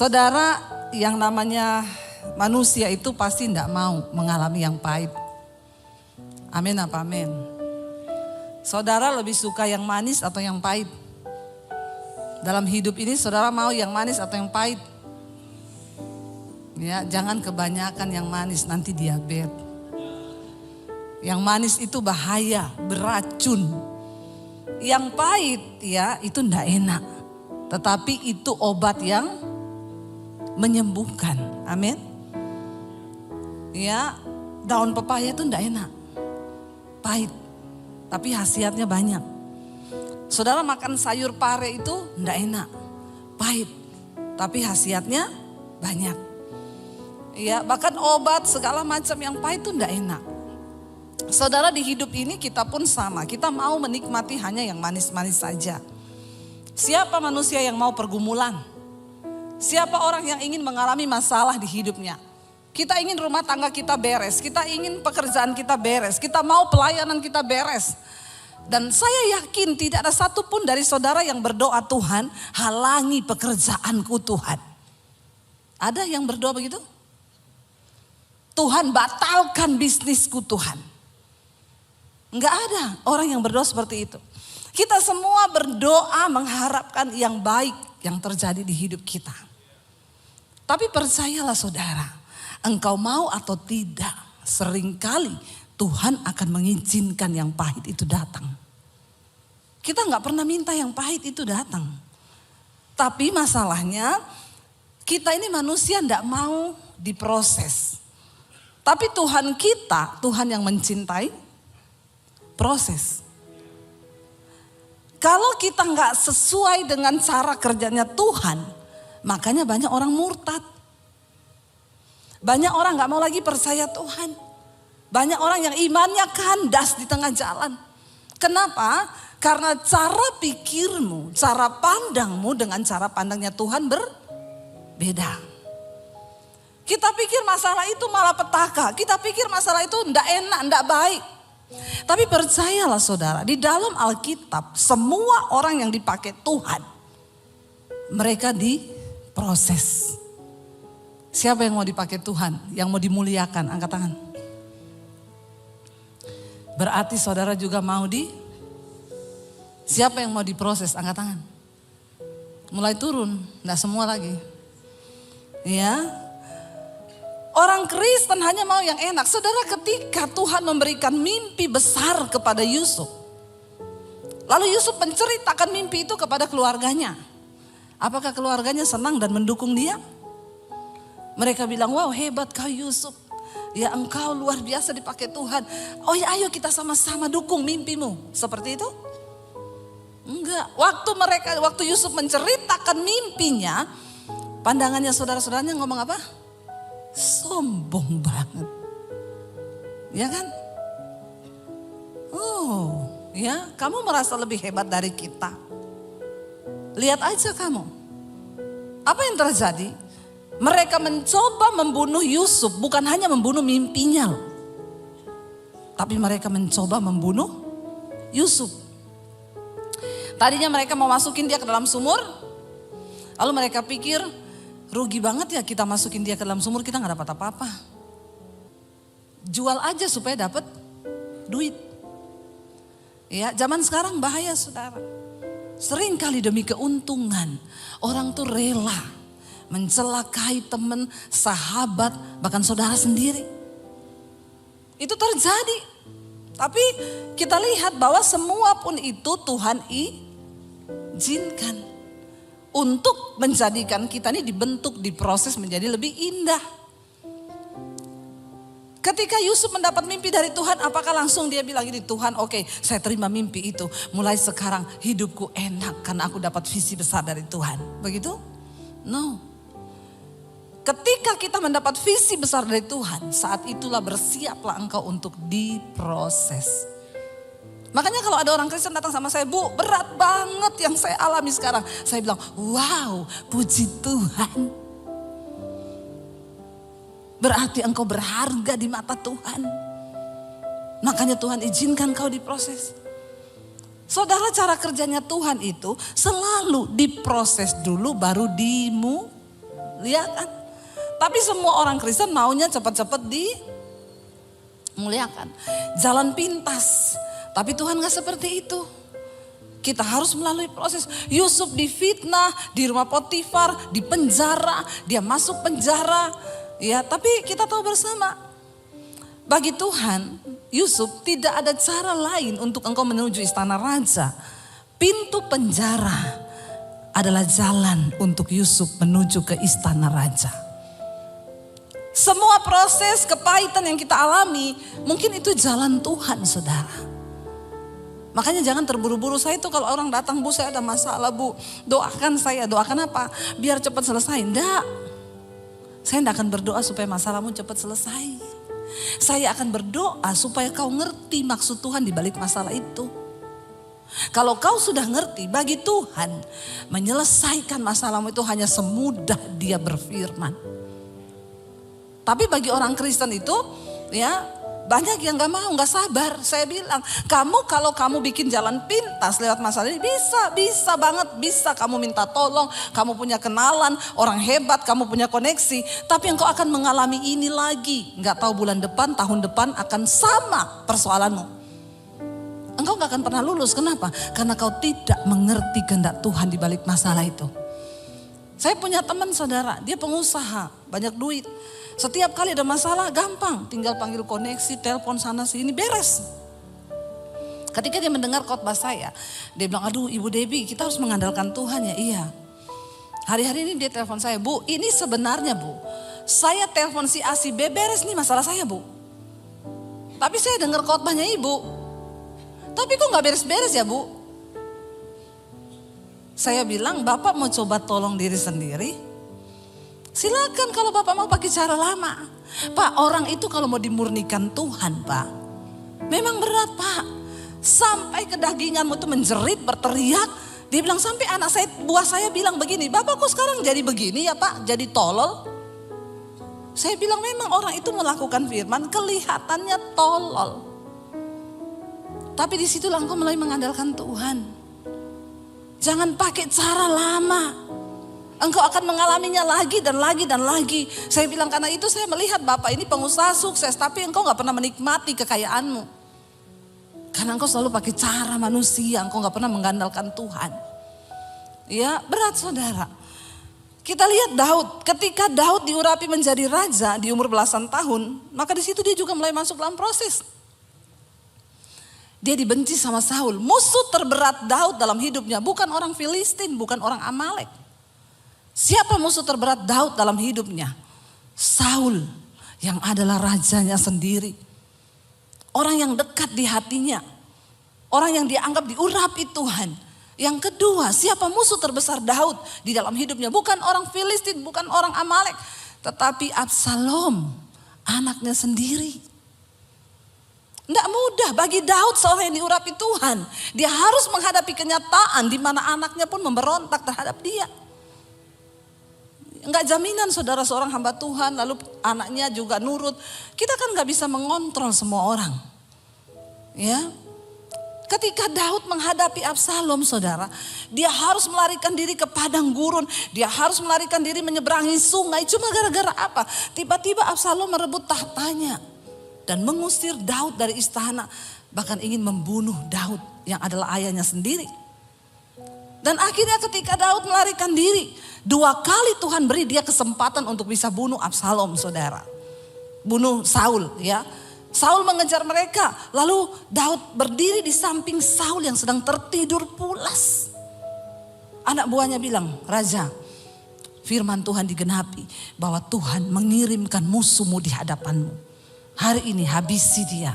Saudara, yang namanya manusia itu pasti tidak mau mengalami yang pahit. Amin apa amin? Saudara lebih suka yang manis atau yang pahit? Dalam hidup ini saudara mau yang manis atau yang pahit? Ya, jangan kebanyakan yang manis, nanti diabetes. Yang manis itu bahaya, beracun. Yang pahit ya itu tidak enak. Tetapi itu obat yang menyembuhkan. Amin. Ya, daun pepaya itu tidak enak. Pahit. Tapi khasiatnya banyak. Saudara makan sayur pare itu tidak enak. Pahit. Tapi khasiatnya banyak. Ya, bahkan obat segala macam yang pahit itu tidak enak. Saudara, di hidup ini kita pun sama. Kita mau menikmati hanya yang manis-manis saja. Siapa manusia yang mau pergumulan? Siapa orang yang ingin mengalami masalah di hidupnya? Kita ingin rumah tangga kita beres. Kita ingin pekerjaan kita beres. Kita mau pelayanan kita beres. Dan saya yakin tidak ada satupun dari saudara yang berdoa, Tuhan halangi pekerjaanku Tuhan. Ada yang berdoa begitu? Tuhan batalkan bisnisku Tuhan. Enggak ada orang yang berdoa seperti itu. Kita semua berdoa mengharapkan yang baik yang terjadi di hidup kita. Tapi percayalah saudara, engkau mau atau tidak, seringkali Tuhan akan mengizinkan yang pahit itu datang. Kita enggak pernah minta yang pahit itu datang. Tapi masalahnya kita ini manusia enggak mau diproses. Tapi Tuhan kita, Tuhan yang mencintai proses. Kalau kita nggak sesuai dengan cara kerjanya Tuhan, makanya banyak orang murtad. Banyak orang nggak mau lagi percaya Tuhan. Banyak orang yang imannya kandas di tengah jalan. Kenapa? Karena cara pikirmu, cara pandangmu dengan cara pandangnya Tuhan berbeda. Kita pikir masalah itu malah petaka. Kita pikir masalah itu ndak enak, ndak baik. Tapi percayalah saudara, di dalam Alkitab semua orang yang dipakai Tuhan, mereka diproses. Siapa yang mau dipakai Tuhan, yang mau dimuliakan, angkat tangan. Berarti saudara juga mau siapa yang mau diproses, angkat tangan. Mulai turun, enggak semua lagi. Ya. Orang Kristen hanya mau yang enak. Saudara, ketika Tuhan memberikan mimpi besar kepada Yusuf, lalu Yusuf menceritakan mimpi itu kepada keluarganya. Apakah keluarganya senang dan mendukung dia? Mereka bilang, wow hebat kau Yusuf. Ya engkau luar biasa dipakai Tuhan. Oh ya ayo kita sama-sama dukung mimpimu. Seperti itu? Enggak. Waktu Yusuf menceritakan mimpinya, pandangannya saudara-saudaranya ngomong apa? Sombong banget. Ya kan? Oh, ya, kamu merasa lebih hebat dari kita. Lihat aja kamu. Apa yang terjadi? Mereka mencoba membunuh Yusuf, bukan hanya membunuh mimpinya, tapi mereka mencoba membunuh Yusuf. Tadinya mereka mau masukin dia ke dalam sumur, lalu mereka pikir, rugi banget ya kita masukin dia ke dalam sumur, kita gak dapat apa-apa. Jual aja supaya dapat duit. Ya, zaman sekarang bahaya saudara. Sering kali demi keuntungan, orang tuh rela mencelakai teman, sahabat, bahkan saudara sendiri. Itu terjadi. Tapi kita lihat bahwa semua pun itu Tuhan izinkan. Untuk menjadikan kita ini dibentuk, diproses menjadi lebih indah. Ketika Yusuf mendapat mimpi dari Tuhan, apakah langsung dia bilang gini, Tuhan oke, saya terima mimpi itu. Mulai sekarang hidupku enak karena aku dapat visi besar dari Tuhan. Begitu? No. Ketika kita mendapat visi besar dari Tuhan, saat itulah bersiaplah engkau untuk diproses. Makanya kalau ada orang Kristen datang sama saya, Bu berat banget yang saya alami sekarang. Saya bilang, wow puji Tuhan. Berarti engkau berharga di mata Tuhan. Makanya Tuhan izinkan kau diproses. Saudara, cara kerjanya Tuhan itu selalu diproses dulu baru dimulai. lihat kan? Tapi semua orang Kristen maunya cepat-cepat dimuliakan. Jalan pintas. Tapi Tuhan gak seperti itu. Kita harus melalui proses. Yusuf difitnah, di rumah Potifar, di penjara, dia masuk penjara. Ya, tapi kita tahu bersama, bagi Tuhan, Yusuf tidak ada cara lain untuk engkau menuju istana raja. Pintu penjara adalah jalan untuk Yusuf menuju ke istana raja. Semua proses kepahitan yang kita alami, mungkin itu jalan Tuhan, saudara. Makanya jangan terburu-buru. Saya itu kalau orang datang, Bu saya ada masalah Bu, doakan saya. Doakan apa? Biar cepat selesai. Enggak. Saya tidak akan berdoa supaya masalahmu cepat selesai. Saya akan berdoa supaya kau ngerti maksud Tuhan di balik masalah itu. Kalau kau sudah ngerti, bagi Tuhan menyelesaikan masalahmu itu hanya semudah Dia berfirman. Tapi bagi orang Kristen itu ya banyak yang gak mau, gak sabar. Saya bilang, kalau kamu bikin jalan pintas lewat masalah ini, bisa banget, bisa kamu minta tolong, kamu punya kenalan, orang hebat, kamu punya koneksi. Tapi engkau akan mengalami ini lagi. Gak tahu bulan depan, tahun depan akan sama persoalanmu. Engkau gak akan pernah lulus, kenapa? Karena kau tidak mengerti kehendak Tuhan di balik masalah itu. Saya punya teman saudara, dia pengusaha, banyak duit. Setiap kali ada masalah gampang, tinggal panggil koneksi, telepon sana sini, beres. Ketika dia mendengar khotbah saya, dia bilang, aduh Ibu Debbie kita harus mengandalkan Tuhan ya. Iya. Hari-hari ini dia telepon saya, Bu ini sebenarnya Bu, saya telepon si A si B beres nih masalah saya Bu. Tapi saya dengar khotbahnya Ibu, tapi kok gak beres-beres ya Bu? Saya bilang, Bapak mau coba tolong diri sendiri? Silakan kalau Bapak mau pakai cara lama. Pak, orang itu kalau mau dimurnikan Tuhan Pak, memang berat Pak. Sampai kedaginganmu itu menjerit, berteriak. Dia bilang sampai anak saya, buah saya bilang begini, Bapak kok sekarang jadi begini ya Pak, jadi tolol. Saya bilang memang orang itu melakukan firman, kelihatannya tolol. Tapi disitulah engkau mulai mengandalkan Tuhan. Jangan pakai cara lama. Engkau akan mengalaminya lagi dan lagi dan lagi. Saya bilang karena itu saya melihat Bapak ini pengusaha sukses. Tapi engkau gak pernah menikmati kekayaanmu. Karena engkau selalu pakai cara manusia. Engkau gak pernah mengandalkan Tuhan. Ya berat saudara. Kita lihat Daud. Ketika Daud diurapi menjadi raja di umur belasan tahun. Maka di situ dia juga mulai masuk dalam proses. Dia dibenci sama Saul. Musuh terberat Daud dalam hidupnya. Bukan orang Filistin, bukan orang Amalek. Siapa musuh terberat Daud dalam hidupnya? Saul yang adalah rajanya sendiri. Orang yang dekat di hatinya. Orang yang dianggap diurapi Tuhan. Yang kedua, siapa musuh terbesar Daud di dalam hidupnya? Bukan orang Filistin, bukan orang Amalek. Tetapi Absalom, anaknya sendiri. Tidak mudah bagi Daud seorang yang diurapi Tuhan. Dia harus menghadapi kenyataan di mana anaknya pun memberontak terhadap dia. Enggak jaminan saudara seorang hamba Tuhan lalu anaknya juga nurut. Kita kan enggak bisa mengontrol semua orang. Ya. Ketika Daud menghadapi Absalom saudara, dia harus melarikan diri ke padang gurun. Dia harus melarikan diri menyeberangi sungai. Cuma gara-gara apa? Tiba-tiba Absalom merebut tahtanya dan mengusir Daud dari istana. Bahkan ingin membunuh Daud yang adalah ayahnya sendiri. Dan akhirnya ketika Daud melarikan diri, 2 kali Tuhan beri dia kesempatan untuk bisa bunuh Absalom saudara. Bunuh Saul ya. Saul mengejar mereka. Lalu Daud berdiri di samping Saul yang sedang tertidur pulas. Anak buahnya bilang, Raja firman Tuhan digenapi bahwa Tuhan mengirimkan musuhmu di hadapanmu. Hari ini habisi dia.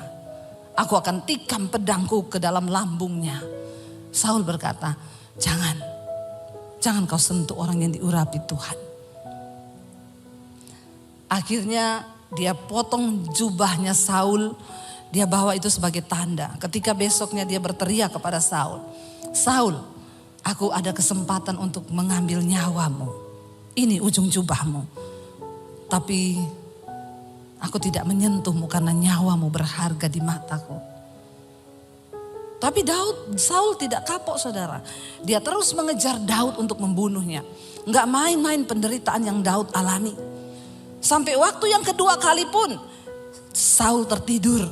Aku akan tikam pedangku ke dalam lambungnya. Saul berkata, Jangan kau sentuh orang yang diurapi Tuhan. Akhirnya dia potong jubahnya Saul. Dia bawa itu sebagai tanda. Ketika besoknya dia berteriak kepada Saul. Saul, aku ada kesempatan untuk mengambil nyawamu. Ini ujung jubahmu. Tapi aku tidak menyentuhmu karena nyawamu berharga di mataku. Tapi Saul tidak kapok saudara. Dia terus mengejar Daud untuk membunuhnya. Nggak main-main penderitaan yang Daud alami. Sampai waktu yang kedua kali pun Saul tertidur.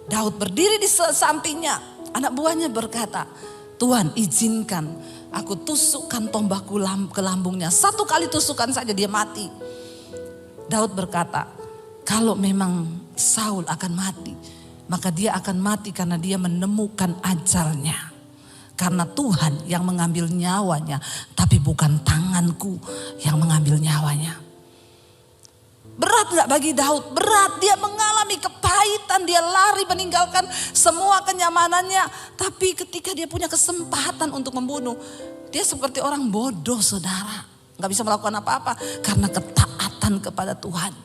Daud berdiri di sampingnya. Anak buahnya berkata, Tuhan izinkan aku tusukkan tombakku ke lambungnya. 1 kali tusukan saja dia mati. Daud berkata, kalau memang Saul akan mati, maka dia akan mati karena dia menemukan ajalnya. Karena Tuhan yang mengambil nyawanya, tapi bukan tanganku yang mengambil nyawanya. Berat gak bagi Daud? Berat, dia mengalami kepahitan, dia lari meninggalkan semua kenyamanannya. Tapi ketika dia punya kesempatan untuk membunuh, dia seperti orang bodoh saudara. Gak bisa melakukan apa-apa karena ketaatan kepada Tuhan.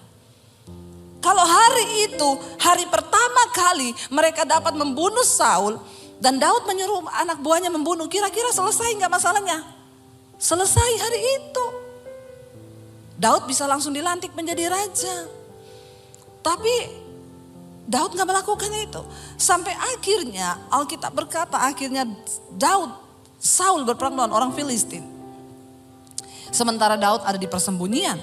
Kalau hari itu, hari pertama kali mereka dapat membunuh Saul dan Daud menyuruh anak buahnya membunuh, kira-kira selesai gak masalahnya? Selesai hari itu. Daud bisa langsung dilantik menjadi raja. Tapi Daud gak melakukan itu. Sampai akhirnya Alkitab berkata akhirnya Saul berperang melawan orang Filistin. Sementara Daud ada di persembunyian.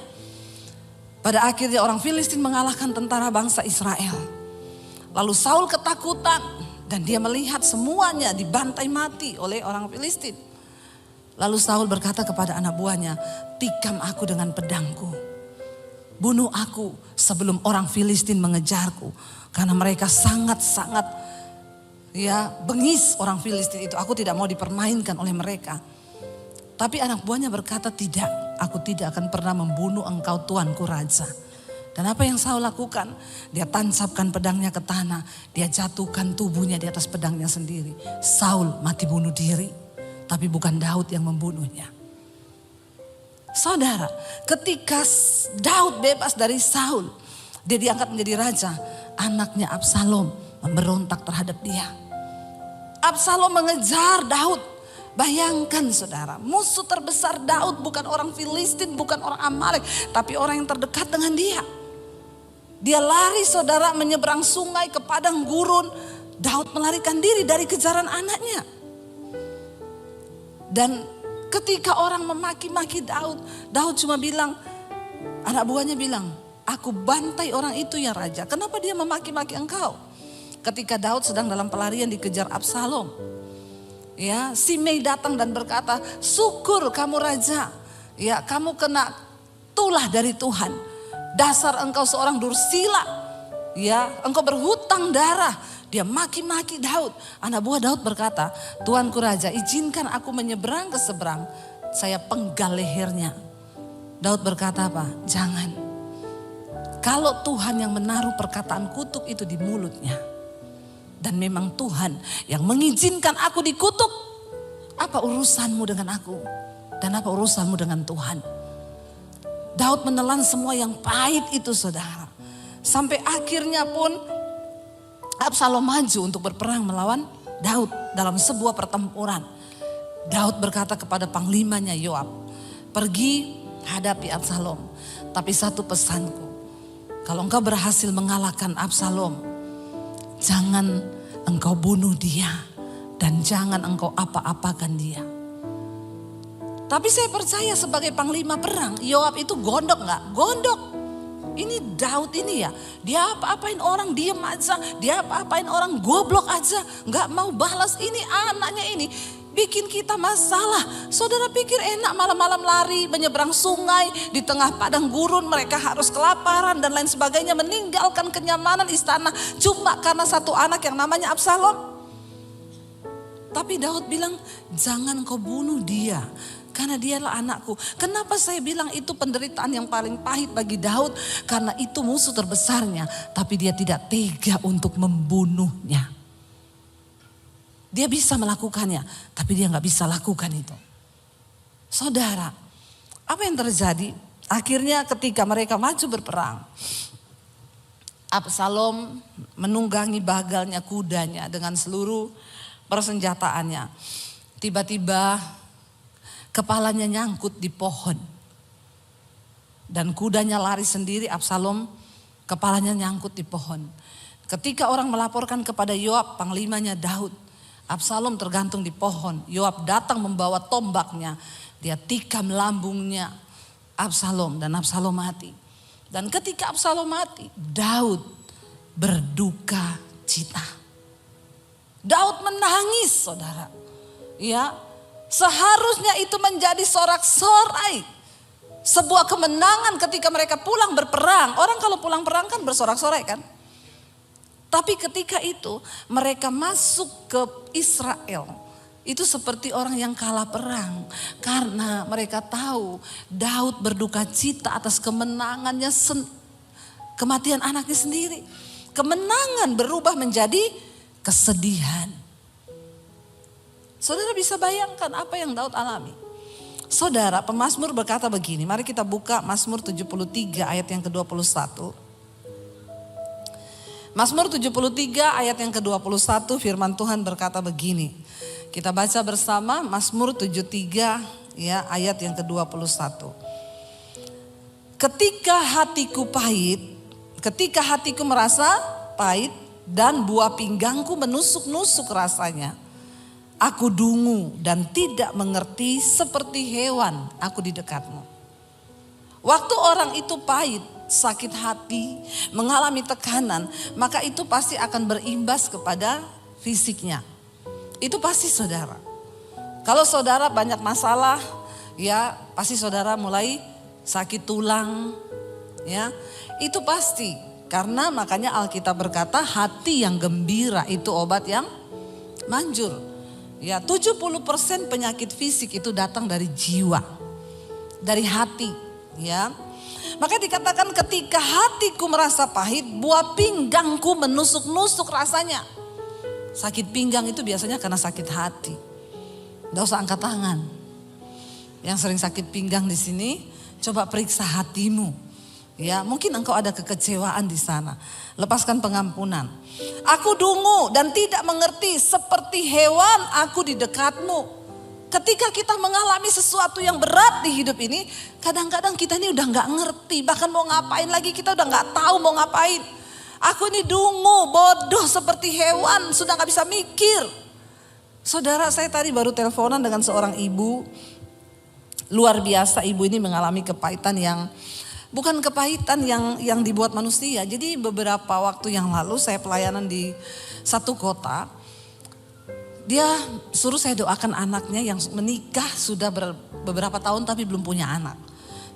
Pada akhirnya orang Filistin mengalahkan tentara bangsa Israel. Lalu Saul ketakutan dan dia melihat semuanya dibantai mati oleh orang Filistin. Lalu Saul berkata kepada anak buahnya, tikam aku dengan pedangku. Bunuh aku sebelum orang Filistin mengejarku. Karena mereka sangat-sangat bengis orang Filistin itu. Aku tidak mau dipermainkan oleh mereka. Tapi anak buahnya berkata, tidak, aku tidak akan pernah membunuh engkau tuanku raja. Dan apa yang Saul lakukan? Dia tancapkan pedangnya ke tanah. Dia jatuhkan tubuhnya di atas pedangnya sendiri. Saul mati bunuh diri. Tapi bukan Daud yang membunuhnya. Saudara, ketika Daud bebas dari Saul, dia diangkat menjadi raja. Anaknya Absalom memberontak terhadap dia. Absalom mengejar Daud. Bayangkan saudara, musuh terbesar Daud bukan orang Filistin, bukan orang Amalek, tapi orang yang terdekat dengan dia. Dia lari saudara menyeberang sungai ke padang gurun. Daud melarikan diri dari kejaran anaknya. Dan ketika orang memaki-maki Daud, Daud cuma bilang, anak buahnya bilang, aku bantai orang itu ya raja. Kenapa dia memaki-maki engkau? Ketika Daud sedang dalam pelarian dikejar Absalom. Ya, Simei datang dan berkata, syukur kamu raja. Ya, kamu kena tulah dari Tuhan. Dasar engkau seorang dursila. Ya, engkau berhutang darah. Dia maki-maki Daud. Anak buah Daud berkata, Tuanku raja, izinkan aku menyeberang ke seberang. Saya penggal lehernya. Daud berkata apa? Jangan. Kalau Tuhan yang menaruh perkataan kutuk itu di mulutnya. Dan memang Tuhan yang mengizinkan aku dikutuk. Apa urusanmu dengan aku? Dan apa urusanmu dengan Tuhan? Daud menelan semua yang pahit itu saudara. Sampai akhirnya pun Absalom maju untuk berperang melawan Daud dalam sebuah pertempuran. Daud berkata kepada panglimanya Yoab, pergi hadapi Absalom. Tapi satu pesanku, kalau engkau berhasil mengalahkan Absalom, jangan engkau bunuh dia dan jangan engkau apa-apakan dia. Tapi saya percaya sebagai panglima perang, Yoab itu gondok gak? Gondok. Ini Daud ini ya, dia apa-apain orang diem aja, dia apa-apain orang goblok aja, gak mau balas. Ini anaknya ini bikin kita masalah. Saudara pikir enak malam-malam lari menyeberang sungai di tengah padang gurun, mereka harus kelaparan dan lain sebagainya, meninggalkan kenyamanan istana cuma karena satu anak yang namanya Absalom. Tapi Daud bilang, jangan kau bunuh dia karena dialah anakku. Kenapa saya bilang itu penderitaan yang paling pahit bagi Daud? Karena itu musuh terbesarnya, tapi dia tidak tega untuk membunuhnya. Dia bisa melakukannya, tapi dia gak bisa lakukan itu. Saudara, apa yang terjadi? Akhirnya ketika mereka maju berperang, Absalom menunggangi bagalnya kudanya dengan seluruh persenjataannya. Tiba-tiba kepalanya nyangkut di pohon. Dan kudanya lari sendiri, Absalom kepalanya nyangkut di pohon. Ketika orang melaporkan kepada Yoab, panglimanya Daud, Absalom tergantung di pohon. Yoab datang membawa tombaknya. Dia tikam lambungnya Absalom dan Absalom mati. Dan ketika Absalom mati, Daud berduka cita. Daud menangis, saudara. Ya, seharusnya itu menjadi sorak-sorai. Sebuah kemenangan ketika mereka pulang berperang. Orang kalau pulang perang kan bersorak-sorai kan. Tapi ketika itu mereka masuk ke Israel. Itu seperti orang yang kalah perang. Karena mereka tahu Daud berduka cita atas kemenangannya, kematian anaknya sendiri. Kemenangan berubah menjadi kesedihan. Saudara bisa bayangkan apa yang Daud alami. Saudara, pemazmur berkata begini, mari kita buka Mazmur 73 ayat yang ke-21. Mazmur 73 ayat yang ke-21 firman Tuhan berkata begini. Kita baca bersama Mazmur 73 ya ayat yang ke-21. Ketika hatiku pahit, ketika hatiku merasa pahit dan buah pinggangku menusuk-nusuk rasanya. Aku dungu dan tidak mengerti seperti hewan aku di dekatmu. Waktu orang itu pahit, sakit hati, mengalami tekanan, maka itu pasti akan berimbas kepada fisiknya. Itu pasti saudara. Kalau saudara banyak masalah, ya pasti saudara mulai sakit tulang, ya itu pasti. Karena makanya Alkitab berkata hati yang gembira itu obat yang manjur. Ya 70% penyakit fisik itu datang dari jiwa, dari hati. Ya, maka dikatakan ketika hatiku merasa pahit, buah pinggangku menusuk-nusuk rasanya. Sakit pinggang itu biasanya karena sakit hati. Nggak usah angkat tangan. Yang sering sakit pinggang di sini, coba periksa hatimu. Ya, mungkin engkau ada kekecewaan di sana. Lepaskan pengampunan. Aku dungu dan tidak mengerti seperti hewan aku di dekatmu. Ketika kita mengalami sesuatu yang berat di hidup ini, kadang-kadang kita ini udah gak ngerti. Bahkan mau ngapain lagi kita udah gak tahu mau ngapain. Aku ini dungu, bodoh seperti hewan, sudah gak bisa mikir. Saudara, saya tadi baru teleponan dengan seorang ibu. Luar biasa, ibu ini mengalami kepahitan yang bukan kepahitan yang dibuat manusia. Jadi beberapa waktu yang lalu saya pelayanan di satu kota. Dia suruh saya doakan anaknya yang menikah sudah beberapa tahun tapi belum punya anak.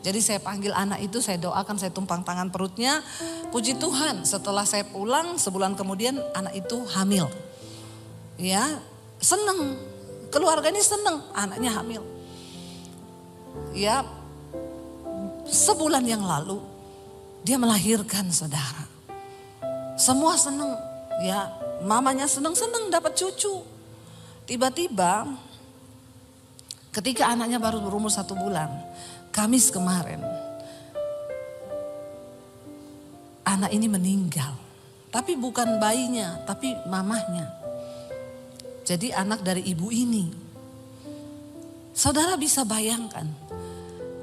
Jadi saya panggil anak itu, saya doakan, saya tumpang tangan perutnya. Puji Tuhan, setelah saya pulang sebulan kemudian anak itu hamil. Ya, seneng. Keluarga ini seneng anaknya hamil. Ya, sebulan yang lalu dia melahirkan, saudara. Semua seneng, ya mamanya seneng dapat cucu. Tiba-tiba ketika anaknya baru berumur 1 bulan, Kamis kemarin, anak ini meninggal. Tapi bukan bayinya, tapi mamahnya. Jadi anak dari ibu ini. Saudara bisa bayangkan,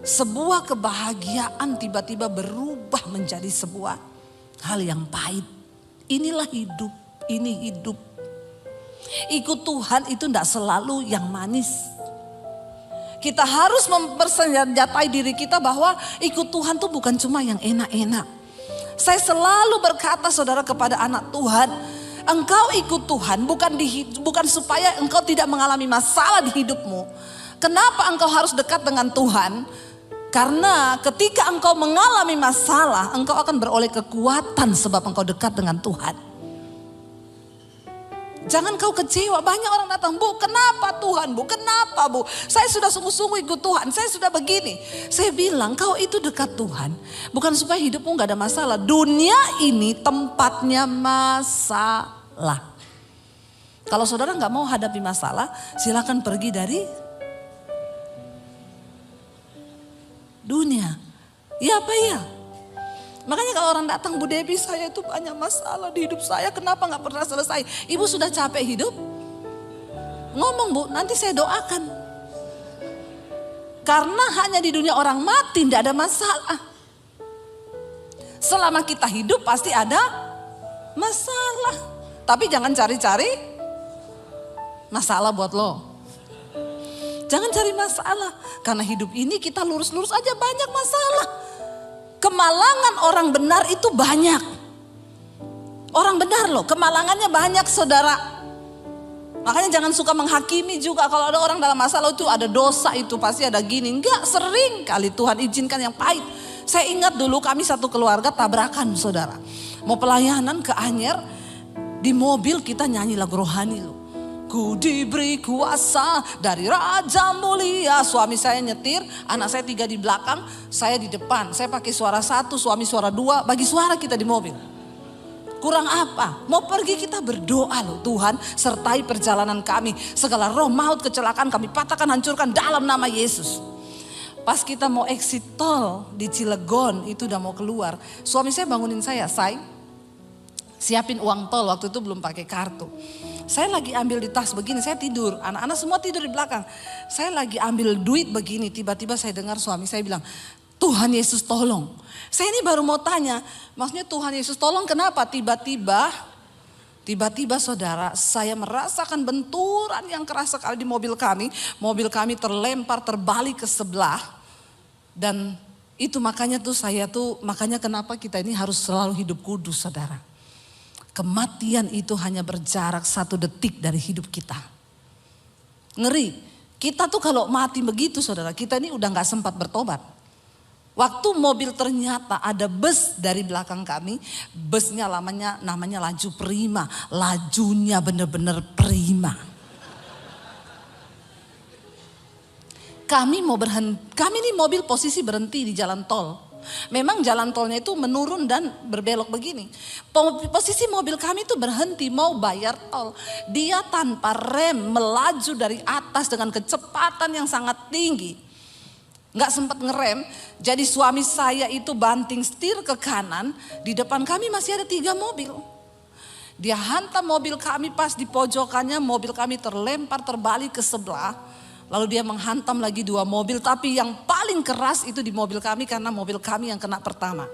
sebuah kebahagiaan tiba-tiba berubah menjadi sebuah hal yang pahit. Inilah hidup, ini hidup. Ikut Tuhan itu tidak selalu yang manis. Kita harus mempersenjatai diri kita bahwa ikut Tuhan itu bukan cuma yang enak-enak. Saya selalu berkata saudara kepada anak Tuhan, engkau ikut Tuhan bukan supaya engkau tidak mengalami masalah di hidupmu. Kenapa engkau harus dekat dengan Tuhan? Karena ketika engkau mengalami masalah, engkau akan beroleh kekuatan sebab engkau dekat dengan Tuhan. Jangan kau kecewa, banyak orang datang, Bu kenapa Tuhan, Bu kenapa Bu? Saya sudah sungguh-sungguh ikut Tuhan, saya sudah begini. Saya bilang kau itu dekat Tuhan, bukan supaya hidupmu gak ada masalah. Dunia ini tempatnya masalah. Kalau saudara gak mau hadapi masalah, silakan pergi dari dunia. Ya apa ya? Makanya kalau orang datang, Bu Debbie saya itu banyak masalah di hidup saya, kenapa gak pernah selesai? Ibu sudah capek hidup? Ngomong Bu, nanti saya doakan. Karena hanya di dunia orang mati tidak ada masalah. Selama kita hidup pasti ada masalah. Tapi jangan cari-cari masalah buat lo. Jangan cari masalah. Karena hidup ini kita lurus-lurus aja banyak masalah. Kemalangan orang benar itu banyak. Orang benar loh, kemalangannya banyak saudara. Makanya jangan suka menghakimi juga. Kalau ada orang dalam masalah itu ada dosa itu pasti ada gini. Enggak, sering kali Tuhan izinkan yang pahit. Saya ingat dulu kami satu keluarga tabrakan saudara. Mau pelayanan ke Anyer. Di mobil kita nyanyi lagu rohani loh. Ku diberi kuasa dari Raja Mulia. Suami saya nyetir, anak saya 3 di belakang, saya di depan. Saya pakai suara 1, suami suara 2, bagi suara kita di mobil. Kurang apa? Mau pergi kita berdoa loh, Tuhan sertai perjalanan kami. Segala roh maut kecelakaan kami patahkan, hancurkan dalam nama Yesus. Pas kita mau exit tol di Cilegon, itu udah mau keluar. Suami saya bangunin saya, siapin uang tol, waktu itu belum pakai kartu. Saya lagi ambil di tas begini, saya tidur. Anak-anak semua tidur di belakang. Saya lagi ambil duit begini, tiba-tiba saya dengar suami saya bilang, Tuhan Yesus tolong. Saya ini baru mau tanya, maksudnya Tuhan Yesus tolong kenapa? Tiba-tiba saudara, saya merasakan benturan yang keras sekali di mobil kami. Mobil kami terlempar, terbalik ke sebelah. Dan itu makanya kenapa kita ini harus selalu hidup kudus saudara. Kematian itu hanya berjarak 1 detik dari hidup kita. Ngeri. Kita tuh kalau mati begitu saudara, kita ini udah gak sempat bertobat. Waktu mobil ternyata ada bus dari belakang kami. Busnya namanya laju prima. Lajunya bener-bener prima. Kami ini mobil posisi berhenti di jalan tol. Memang jalan tolnya itu menurun dan berbelok begini. Posisi mobil kami itu berhenti mau bayar tol. Dia tanpa rem melaju dari atas dengan kecepatan yang sangat tinggi. Nggak sempat ngerem. Jadi suami saya itu banting setir ke kanan. Di depan kami masih ada 3 mobil. Dia hantam mobil kami, pas di pojokannya mobil kami terlempar terbalik ke sebelah. Lalu dia menghantam lagi 2 mobil, tapi yang paling keras itu di mobil kami karena mobil kami yang kena pertama.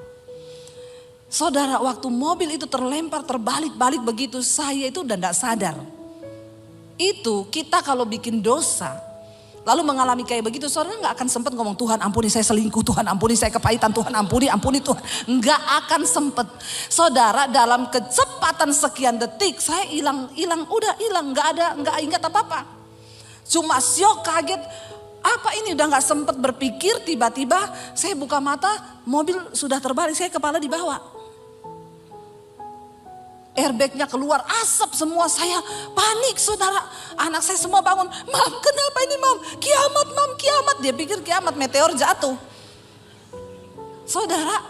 Saudara, waktu mobil itu terlempar terbalik-balik begitu, saya itu udah gak sadar. Itu kita kalau bikin dosa, lalu mengalami kayak begitu, saudara gak akan sempat ngomong, Tuhan ampuni saya selingkuh, Tuhan ampuni saya kepahitan, Tuhan ampuni Tuhan. Gak akan sempet. Saudara, dalam kecepatan sekian detik, saya hilang, udah hilang, gak ingat apa-apa. Cuma syok, kaget, apa ini udah gak sempet berpikir, tiba-tiba saya buka mata, mobil sudah terbalik, saya kepala di bawah. Airbagnya keluar, asap semua, saya panik saudara. Anak saya semua bangun, Mam kenapa ini Mam? Kiamat. Dia pikir kiamat, meteor jatuh. Saudara,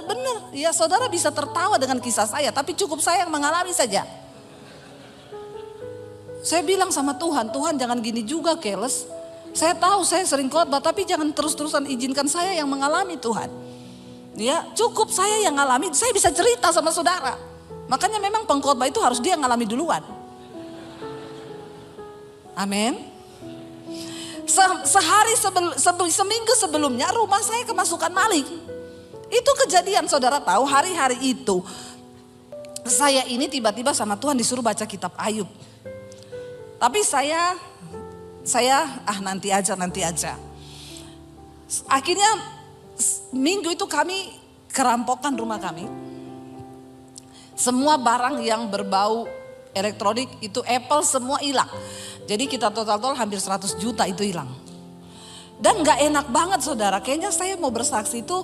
bener. Ya saudara bisa tertawa dengan kisah saya, tapi cukup saya yang mengalami saja. Saya bilang sama Tuhan jangan gini juga keles. Saya tahu saya sering khotbah tapi jangan terus-terusan izinkan saya yang mengalami Tuhan. Ya cukup saya yang ngalami, saya bisa cerita sama saudara. Makanya memang pengkhotbah itu harus dia ngalami duluan. Amin. Seminggu sebelumnya rumah saya kemasukan maling. Itu kejadian saudara tahu, hari-hari itu. Saya ini tiba-tiba sama Tuhan disuruh baca kitab Ayub. Tapi saya nanti aja. Akhirnya minggu itu kami kerampokan rumah kami. Semua barang yang berbau elektronik itu Apple semua hilang. Jadi kita total hampir 100 juta itu hilang. Dan gak enak banget saudara, kayaknya saya mau bersaksi itu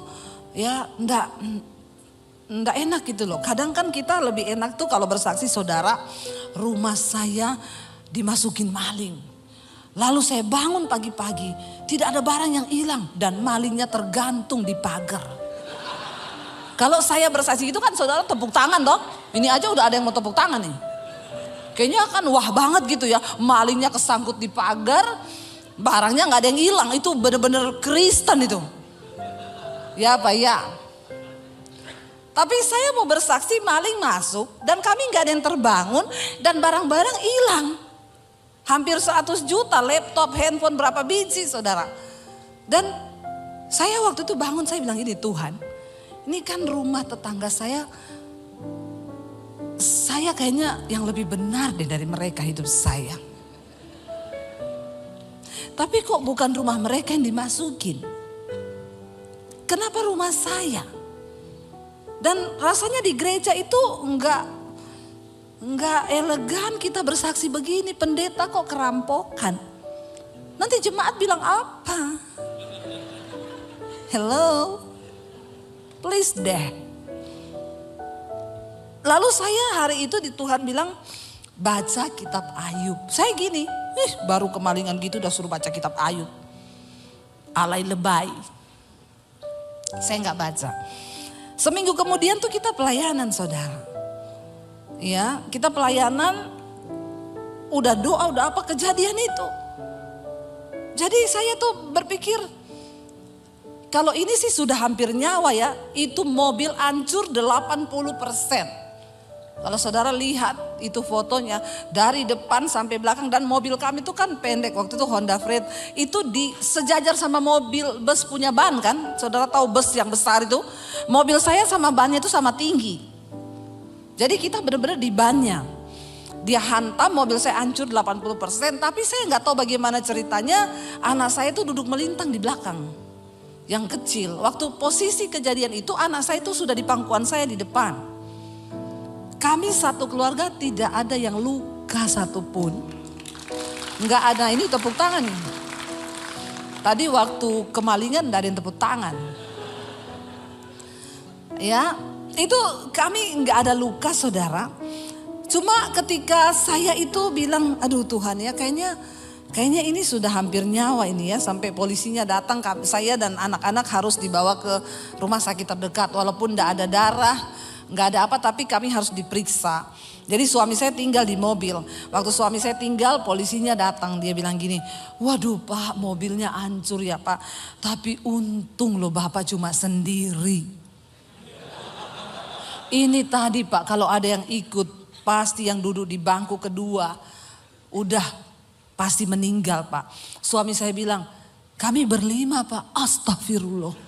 ya enggak enak gitu loh. Kadang kan kita lebih enak tuh kalau bersaksi saudara, rumah saya dimasukin maling. Lalu saya bangun pagi-pagi, tidak ada barang yang hilang dan malingnya tergantung di pagar. Kalau saya bersaksi itu kan saudara tepuk tangan dong. Ini aja udah ada yang mau tepuk tangan nih. Kayaknya kan wah banget gitu ya. Malingnya kesangkut di pagar, barangnya gak ada yang hilang. Itu bener-bener Kristen itu. Ya Pak ya. Tapi saya mau bersaksi maling masuk dan kami gak ada yang terbangun dan barang-barang hilang. Hampir 100 juta, laptop, handphone berapa biji saudara. Dan saya waktu itu bangun, saya bilang gini, Tuhan ini kan rumah tetangga saya kayaknya yang lebih benar deh dari mereka hidup saya. Tapi kok bukan rumah mereka yang dimasukin? Kenapa rumah saya? Dan rasanya di gereja itu enggak elegan kita bersaksi begini. Pendeta kok kerampokan? Nanti jemaat bilang apa? Hello? Please deh. Lalu saya hari itu di Tuhan bilang baca kitab Ayub. Saya gini, baru kemalingan gitu udah suruh baca kitab Ayub. Alay lebay. Saya nggak baca. Seminggu kemudian tuh kita pelayanan saudara. Ya, kita pelayanan udah doa, udah apa kejadian itu. Jadi saya tuh berpikir kalau ini sih sudah hampir nyawa ya, itu mobil hancur 80%. Kalau saudara lihat itu fotonya dari depan sampai belakang dan mobil kami itu kan pendek waktu itu Honda Freed itu sejajar sama mobil bus punya ban kan. Saudara tahu bus yang besar itu, mobil saya sama bannya itu sama tinggi. Jadi kita benar-benar di bannya. Dia hantam mobil saya hancur 80%, tapi saya nggak tahu bagaimana ceritanya anak saya itu duduk melintang di belakang. Yang kecil, waktu posisi kejadian itu anak saya itu sudah di pangkuan saya di depan. Kami satu keluarga tidak ada yang luka satupun. Enggak ada, ini tepuk tangan nih. Tadi waktu kemalingan enggak ada yang tepuk tangan. Ya, itu kami enggak ada luka saudara. Cuma ketika saya itu bilang, aduh Tuhan ya kayaknya ini sudah hampir nyawa ini ya. Sampai polisinya datang, saya dan anak-anak harus dibawa ke rumah sakit terdekat. Walaupun enggak ada darah, nggak ada apa, tapi kami harus diperiksa. Jadi suami saya tinggal di mobil. Waktu suami saya tinggal, polisinya datang. Dia bilang gini, waduh Pak, mobilnya hancur ya Pak. Tapi untung loh Bapak cuma sendiri. Ini tadi Pak, kalau ada yang ikut, pasti yang duduk di bangku kedua, udah pasti meninggal Pak. Suami saya bilang, kami berlima Pak, astagfirullah.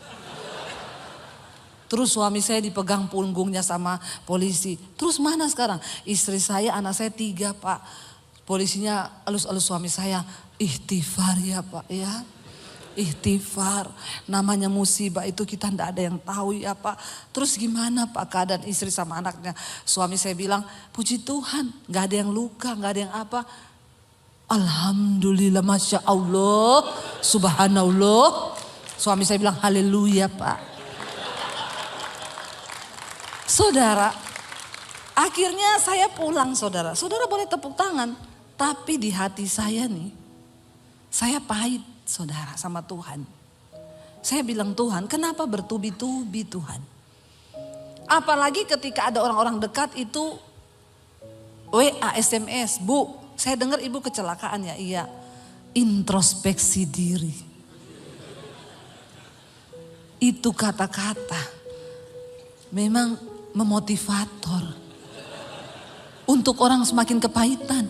Terus suami saya dipegang punggungnya sama polisi. Terus mana sekarang? Istri saya, anak saya 3 Pak. Polisinya elus-elus suami saya. Ikhtifar ya Pak ya. Ikhtifar. Namanya musibah itu kita tidak ada yang tahu ya Pak. Terus gimana Pak keadaan istri sama anaknya? Suami saya bilang, puji Tuhan gak ada yang luka, gak ada yang apa. Alhamdulillah, Masya Allah, Subhanallah. Suami saya bilang haleluya Pak. Saudara, akhirnya saya pulang saudara. Saudara boleh tepuk tangan. Tapi di hati saya nih, saya pahit saudara sama Tuhan. Saya bilang Tuhan, kenapa bertubi-tubi Tuhan? Apalagi ketika ada orang-orang dekat itu WA, SMS. Bu, saya dengar ibu kecelakaan ya, iya. Introspeksi diri. Itu kata-kata memang memotivator untuk orang semakin kepahitan.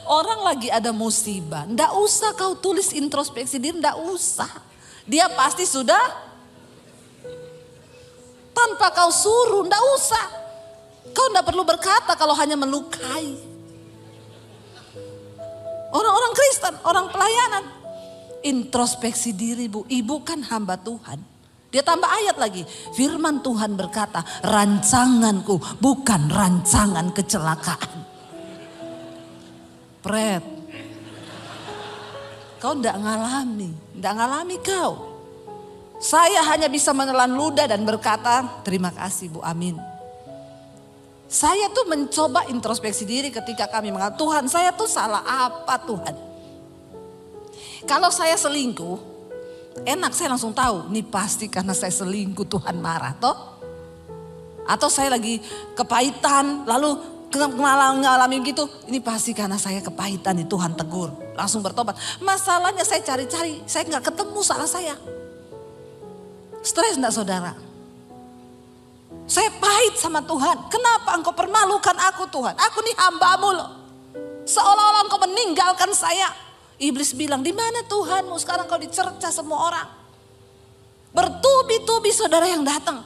Orang lagi ada musibah, ndak usah kau tulis introspeksi diri, ndak usah. Dia pasti sudah tanpa kau suruh, ndak usah. Kau ndak perlu berkata kalau hanya melukai. Orang-orang Kristen, orang pelayanan, introspeksi diri Bu, ibu kan hamba Tuhan. Dia tambah ayat lagi, firman Tuhan berkata, rancanganku bukan rancangan kecelakaan. Pret, kau enggak ngalami kau. Saya hanya bisa menelan ludah dan berkata, terima kasih Bu, amin. Saya tuh mencoba introspeksi diri ketika kami mengatakan, Tuhan saya tuh salah apa Tuhan? Kalau saya selingkuh, enak saya langsung tahu, ini pasti karena saya selingkuh Tuhan marah toh. Atau saya lagi kepahitan lalu ngalami gitu, ini pasti karena saya kepahitan nih Tuhan tegur. Langsung bertobat. Masalahnya saya cari-cari, saya gak ketemu salah saya. Stres enggak saudara? Saya pahit sama Tuhan. Kenapa engkau permalukan aku Tuhan? Aku nih hamba-Mu loh. Seolah-olah engkau meninggalkan saya. Iblis bilang, di mana Tuhanmu? Sekarang kau dicerca semua orang. Bertubi-tubi saudara yang datang.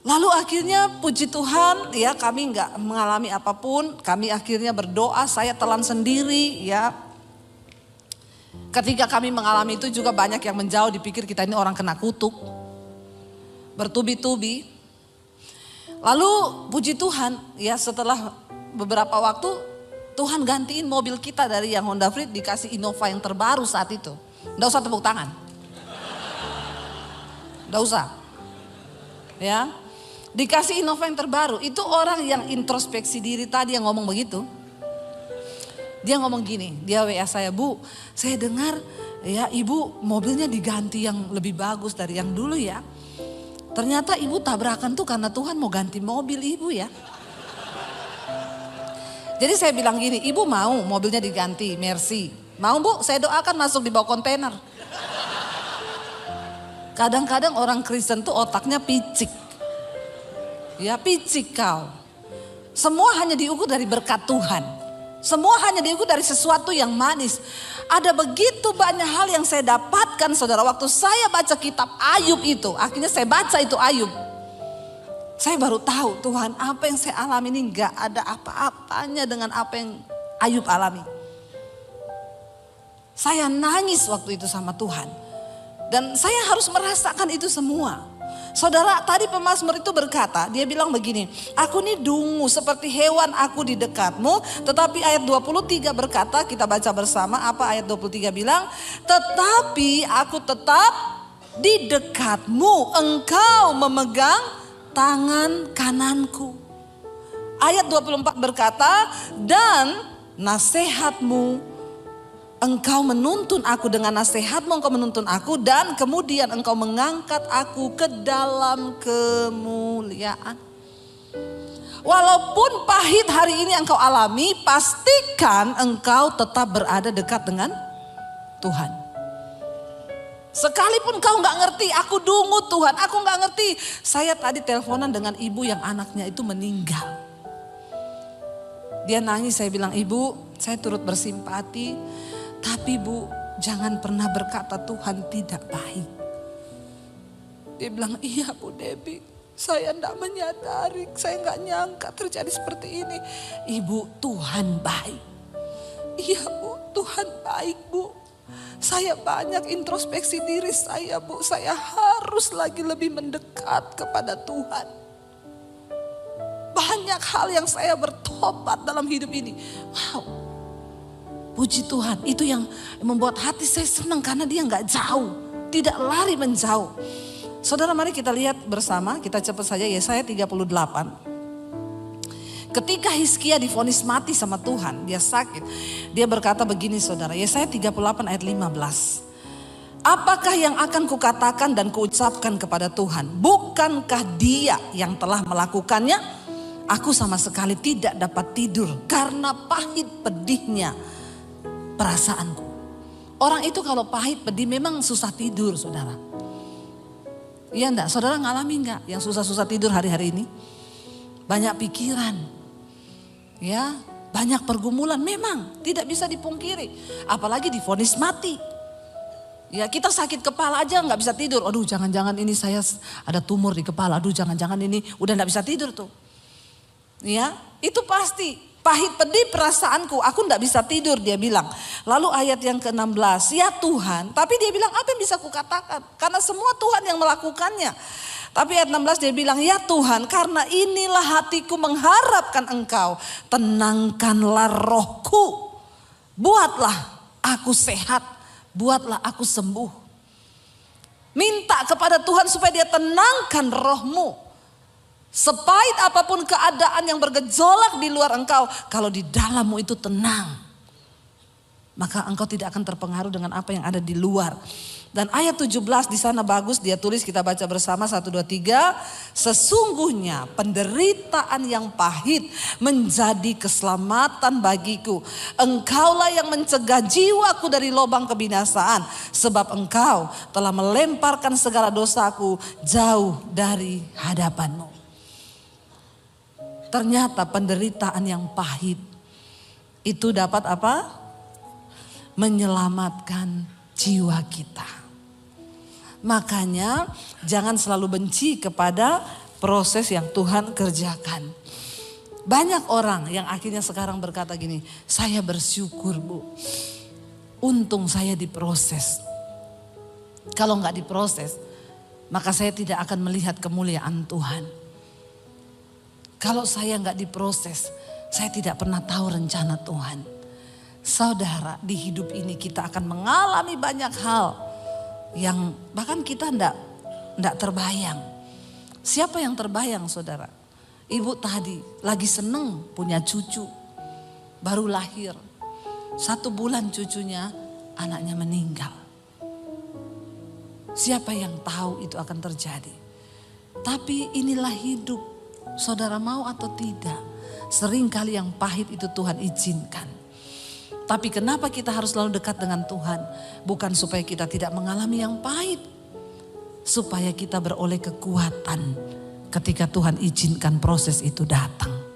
Lalu akhirnya puji Tuhan ya, kami nggak mengalami apapun. Kami akhirnya berdoa, saya telan sendiri ya. Ketika kami mengalami itu juga banyak yang menjauh, dipikir kita ini orang kena kutuk. Bertubi-tubi. Lalu puji Tuhan ya, setelah beberapa waktu Tuhan gantiin mobil kita dari yang Honda Freed dikasih Innova yang terbaru saat itu. Nggak usah tepuk tangan. Nggak usah. Ya. Dikasih Innova yang terbaru. Itu orang yang introspeksi diri tadi yang ngomong begitu. Dia ngomong gini, dia WA saya, Bu, saya dengar ya ibu mobilnya diganti yang lebih bagus dari yang dulu ya. Ternyata ibu tabrakan tuh karena Tuhan mau ganti mobil ibu ya. Jadi saya bilang gini, ibu mau mobilnya diganti, Mercy. Mau Bu, saya doakan masuk di bawah kontainer. Kadang-kadang orang Kristen tuh otaknya picik. Ya picik kau. Semua hanya diukur dari berkat Tuhan. Semua hanya diukur dari sesuatu yang manis. Ada begitu banyak hal yang saya dapatkan saudara. Waktu saya baca kitab Ayub itu. Akhirnya saya baca itu Ayub. Saya baru tahu Tuhan, apa yang saya alami ini gak ada apa-apanya dengan apa yang Ayub alami. Saya nangis waktu itu sama Tuhan. Dan saya harus merasakan itu semua. Saudara, tadi pemazmur itu berkata, dia bilang begini, aku ini dungu seperti hewan aku di dekatmu. Tetapi ayat 23 berkata, kita baca bersama apa ayat 23 bilang. Tetapi aku tetap di dekatmu, engkau memegang tangan kananku. Ayat 24 berkata, dan nasihatmu, engkau menuntun aku dengan nasihatmu, engkau menuntun aku dan kemudian engkau mengangkat aku ke dalam kemuliaan. Walaupun pahit hari ini engkau alami, pastikan engkau tetap berada dekat dengan Tuhan. Sekalipun kau gak ngerti, aku dungu Tuhan, aku gak ngerti. Saya tadi teleponan dengan ibu yang anaknya itu meninggal. Dia nangis, saya bilang, ibu saya turut bersimpati. Tapi Bu, jangan pernah berkata Tuhan tidak baik. Dia bilang, iya Bu Debbie, saya tidak menyadari, saya nggak nyangka terjadi seperti ini. Ibu, Tuhan baik. Iya Bu, Tuhan baik Bu. Saya banyak introspeksi diri saya Bu, saya harus lagi lebih mendekat kepada Tuhan. Banyak hal yang saya bertobat dalam hidup ini. Wow. Puji Tuhan, itu yang membuat hati saya senang karena dia nggak jauh, tidak lari menjauh. Saudara, mari kita lihat bersama, kita cepat saja Yesaya 38. Ketika Hizkia divonis mati sama Tuhan, dia sakit. Dia berkata begini saudara, Yesaya 38 ayat 15. Apakah yang akan kukatakan dan kuucapkan kepada Tuhan? Bukankah dia yang telah melakukannya? Aku sama sekali tidak dapat tidur karena pahit pedihnya perasaanku. Orang itu kalau pahit pedih memang susah tidur saudara. Iya enggak? Saudara ngalami enggak yang susah-susah tidur hari-hari ini? Banyak pikiran. Ya, banyak pergumulan memang tidak bisa dipungkiri. Apalagi divonis mati. Ya, kita sakit kepala aja nggak bisa tidur. Aduh, jangan-jangan ini saya ada tumor di kepala. Aduh, jangan-jangan ini udah nggak bisa tidur tuh. Ya, itu pasti. Pahit pedih perasaanku, aku nggak bisa tidur, dia bilang. Lalu ayat yang ke-16, ya Tuhan, tapi dia bilang apa yang bisa kukatakan? Karena semua Tuhan yang melakukannya. Tapi ayat 16 dia bilang, ya Tuhan, karena inilah hatiku mengharapkan Engkau, tenangkanlah rohku, buatlah aku sehat, buatlah aku sembuh. Minta kepada Tuhan supaya dia tenangkan rohmu. Sepahit apapun keadaan yang bergejolak di luar engkau, kalau di dalammu itu tenang, maka engkau tidak akan terpengaruh dengan apa yang ada di luar. Dan ayat 17 di sana bagus dia tulis, kita baca bersama 1, 2, 3. Sesungguhnya penderitaan yang pahit menjadi keselamatan bagiku. Engkaulah yang mencegah jiwaku dari lubang kebinasaan. Sebab engkau telah melemparkan segala dosaku jauh dari hadapanmu. Ternyata penderitaan yang pahit itu dapat apa? Menyelamatkan jiwa kita. Makanya jangan selalu benci kepada proses yang Tuhan kerjakan. Banyak orang yang akhirnya sekarang berkata gini, saya bersyukur Bu, untung saya diproses. Kalau nggak diproses, maka saya tidak akan melihat kemuliaan Tuhan. Kalau saya nggak diproses, saya tidak pernah tahu rencana Tuhan. Saudara, di hidup ini kita akan mengalami banyak hal yang bahkan kita nggak terbayang. Siapa yang terbayang, saudara? Ibu tadi lagi seneng punya cucu, baru lahir. 1 bulan cucunya, anaknya meninggal. Siapa yang tahu itu akan terjadi? Tapi inilah hidup, saudara mau atau tidak. Seringkali yang pahit itu Tuhan izinkan. Tapi kenapa kita harus selalu dekat dengan Tuhan? Bukan supaya kita tidak mengalami yang pahit. Supaya kita beroleh kekuatan ketika Tuhan izinkan proses itu datang.